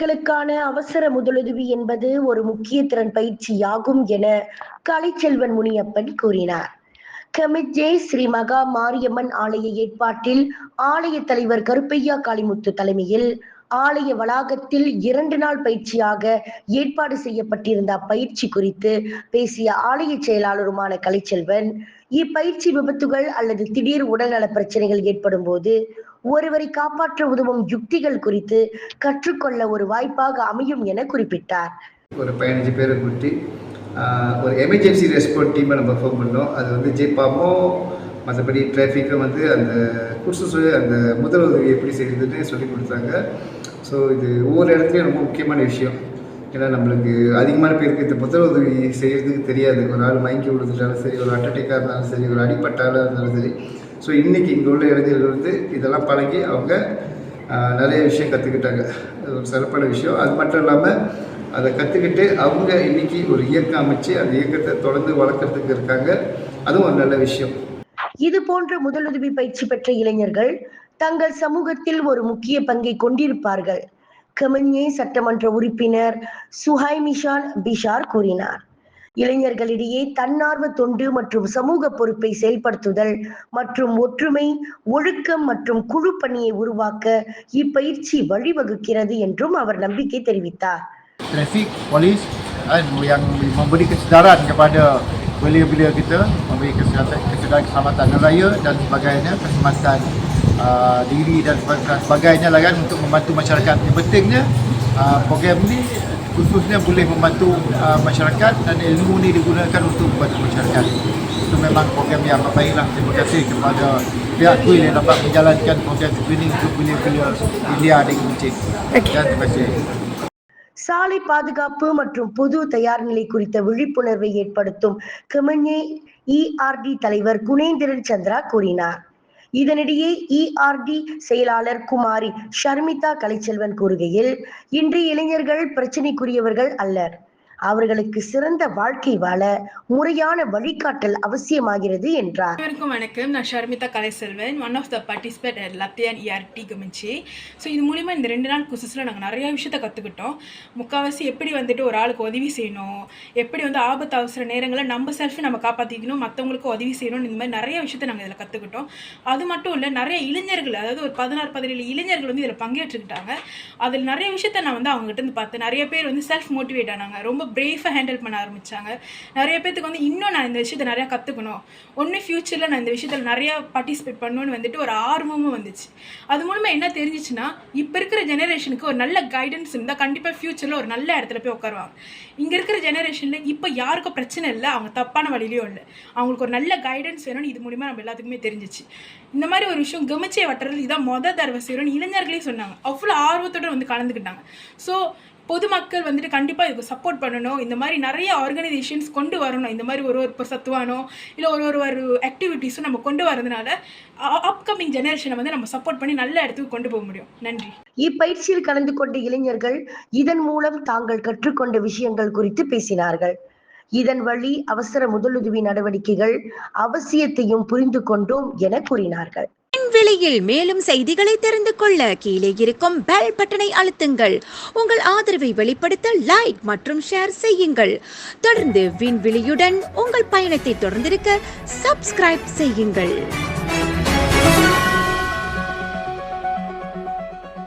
இளைஞர்களுக்கான அவசர முதலுதவி என்பது ஒரு முக்கிய திறன் பயிற்சியாகும் என கலைச்செல்வன் முனியப்பன் கூறினார். கமிட்ஜே ஸ்ரீ மகா மாரியம்மன் ஆலய ஏற்பாட்டில் ஆலய தலைவர் கருப்பையா காளிமுத்து தலைமையில் ஆலய வளாகத்தில் 2 நாள் பயிற்சியாக ஏற்பாடு செய்யப்பட்டிருந்த அப்பயிற்சி குறித்து பேசிய ஆலய செயலாளருமான கலைச்செல்வன், இப்பயிற்சி விபத்துகள் அல்லது திடீர் உடல்நல பிரச்சனைகள் ஏற்படும் போது ஒருவரை காப்பாற்ற உதவும் யுக்திகள் குறித்து கற்றுக்கொள்ள ஒரு வாய்ப்பாக அமையும் என குறிப்பிட்டார். ஒரு 15 பேரை கூட்டி ஒரு எமர்ஜென்சி ரெஸ்பான்ஸ் டீமை நம்ம ஃபார்ம் பண்ணோம். அது வந்து ஜேபாமோ மற்றபடி டிராஃபிக்கும் வந்து அந்த குர்சு அந்த முதலுதவி எப்படி செய்யுதுன்னு சொல்லி கொடுத்தாங்க. ஸோ இது ஒவ்வொரு இடத்துலையும் ரொம்ப முக்கியமான விஷயம். ஏன்னா நம்மளுக்கு அதிகமான பேருக்கு இந்த முதலுதவி செய்கிறதுக்கு தெரியாது. ஒரு ஆள் மயங்கி விழுந்துட்டாலும் சரி, ஒரு ஹார்ட் அட்டாக்காக இருந்தாலும் சரி, ஒரு அடிப்பட்டாலும் இருந்தாலும் சரி. ஸோ இன்றைக்கி இங்கே உள்ள இளைஞர்கள் வந்து இதெல்லாம் பழகி அவங்க நிறைய விஷயம் கற்றுக்கிட்டாங்க. அது ஒரு சிறப்பான விஷயம். அது மட்டும் இல்லாமல் அதை கற்றுக்கிட்டு அவங்க இன்றைக்கி ஒரு இயக்கம் அமைச்சு அந்த இயக்கத்தை தொடர்ந்து வளர்க்குறதுக்கு இருக்காங்க. அதுவும் ஒரு நல்ல விஷயம். இது போன்ற முதலுதவி பயிற்சி பெற்ற இளைஞர்கள் தங்கள் சமூகத்தில் ஒரு முக்கிய பங்கை கொண்டிருப்பார்கள். கமன்யே சட்டமன்ற உறுப்பினர் சுஹைமிஷான் பிஷார் கூறினார். இளைஞர்களிடையே தன்னார்வ தொண்டு மற்றும் சமூக பொறுப்பை செயல்படுத்துதல் மற்றும் ஒற்றுமை, ஒழுக்கம் மற்றும் குழு பணியை உருவாக்க இப்பயிற்சி வழிவகுக்கிறது என்றும் அவர் நம்பிக்கை தெரிவித்தார். Trafik, polis yang memberi kesedaran kepada belia-belia kita, memberi kesedaran keselamatan raya dan sebagainya, keselamatan diri dan sebagainya lah kan, untuk membantu masyarakat. Yang pentingnya program ni khususnya boleh membantu masyarakat dan ilmu ni digunakan untuk membantu masyarakat. Itu memang program yang baiklah. Terima kasih kepada pihak KUIL yang dapat menjalankan program training untuk belia-belia India di Kuching. Dan terima kasih. சாலை பாதுகாப்பு மற்றும் பொது தயார் நிலை குறித்த விழிப்புணர்வை ஏற்படுத்தும் கமன்யே ERD தலைவர் குணேந்திரன் சந்திரா கூறினார். இதனிடையே ERD செயலாளர் குமாரி ஷர்மிதா கலைச்செல்வன் கூறுகையில், இன்றைய இளைஞர்கள் பிரச்சனைக்குரியவர்கள் அல்லர். அவர்களுக்கு சிறந்த வாழ்க்கை வாழ முறையான வழிகாட்டல் அவசியமாகிறது என்றார். அனைவருக்கும் வணக்கம். நான் Sharmitha Kalaiselvan, one of the participate at லத்தியான் ERD கமிச்சி. ஸோ இது மூலிமா இந்த 2 நாள் கோர்சஸில் நாங்கள் நிறையா விஷயத்தை கற்றுக்கிட்டோம். முக்கால்வாசி எப்படி வந்துட்டு ஒரு ஆளுக்கு உதவி செய்யணும், எப்படி வந்து ஆபத்து அவசர நேரங்களில் நம்ம செல்ஃபை நம்ம காப்பாற்றிக்கணும், மற்றவங்களுக்கு உதவி செய்யணும், இந்த மாதிரி நிறைய விஷயத்தை நாங்கள் இதில் கற்றுக்கிட்டோம். அது மட்டும் இல்லை, நிறைய இளைஞர்கள், அதாவது ஒரு 16-17 இளைஞர்கள் வந்து இதில் பங்கேற்றுக்கிட்டாங்க. அதில் நிறைய விஷயத்த நான் வந்து அவங்ககிட்ட இருந்து பார்த்தேன். நிறைய பேர் வந்து செல்ஃப் மோட்டிவேட் ஆனாங்க, ரொம்ப பிரேஃபாக ஹேண்டில் பண்ண ஆரம்பித்தாங்க. நிறைய பேருக்கு வந்து இன்னும் நான் இந்த விஷயத்தை நிறையா கற்றுக்கணும், ஒன்று ஃப்யூச்சரில் நான் இந்த விஷயத்தில் நிறையா பார்ட்டிசிபேட் பண்ணணும்னு வந்துட்டு ஒரு ஆர்வமும் வந்துச்சு. அது மூலமாக என்ன தெரிஞ்சிச்சுன்னா, இப்போ இருக்கிற ஜெனரேஷனுக்கு ஒரு நல்ல கைடன்ஸ் இருந்தால் கண்டிப்பாக ஃப்யூச்சரில் ஒரு நல்ல இடத்துல போய் உட்காருவாங்க. இங்கே இருக்கிற ஜெனரேஷனில் இப்போ யாருக்கும் பிரச்சனை இல்லை, அவங்க தப்பான வழியிலையும் இல்லை, அவங்களுக்கு ஒரு நல்ல கைடன்ஸ் வேணும்னு இது மூலிமா நம்ம எல்லாத்துக்குமே தெரிஞ்சிச்சு. இந்த மாதிரி ஒரு விஷயம் கமிச்சே வட்டுறது இதான் தடவை செய்யணும்னு இளைஞர்களே சொன்னாங்க. அவ்வளோ ஆர்வத்தோடு வந்து கலந்துக்கிட்டாங்க. ஸோ பொதுமக்கள் வந்துட்டு கண்டிப்பாக இதுக்கு சப்போர்ட் பண்ணணும். இந்த மாதிரி நிறைய ஆர்கனைசேஷன்ஸ் கொண்டு வரணும். இந்த மாதிரி ஒரு சத்துவானோ இல்லை ஒரு ஆக்டிவிட்டீஸும் நம்ம கொண்டு வரதுனால அப்கமிங் ஜெனரேஷனை வந்து நம்ம சப்போர்ட் பண்ணி நல்ல இடத்துக்கு கொண்டு போக முடியும். நன்றி. இப்பயிற்சியில் கலந்து கொண்ட இளைஞர்கள் இதன் மூலம் தாங்கள் கற்றுக்கொண்ட விஷயங்கள் குறித்து பேசினார்கள். இதன் வழி அவசர முதலுதவி நடவடிக்கைகள் அவசியத்தையும் புரிந்து கொண்டோம் என கூறினார்கள். விலையில் மேலும் செய்திகளை தெரிந்து கொள்ள கீழே இருக்கும் பெல் பட்டனை அழுத்துங்கள். உங்கள் ஆதரவை வெளிப்படுத்த லைக் மற்றும் ஷேர் செய்யுங்கள். தொடர்ந்து விண்வெளியுடன் உங்கள் பயணத்தை தொடர்ந்திருக்க சப்ஸ்கிரைப் செய்யுங்கள்.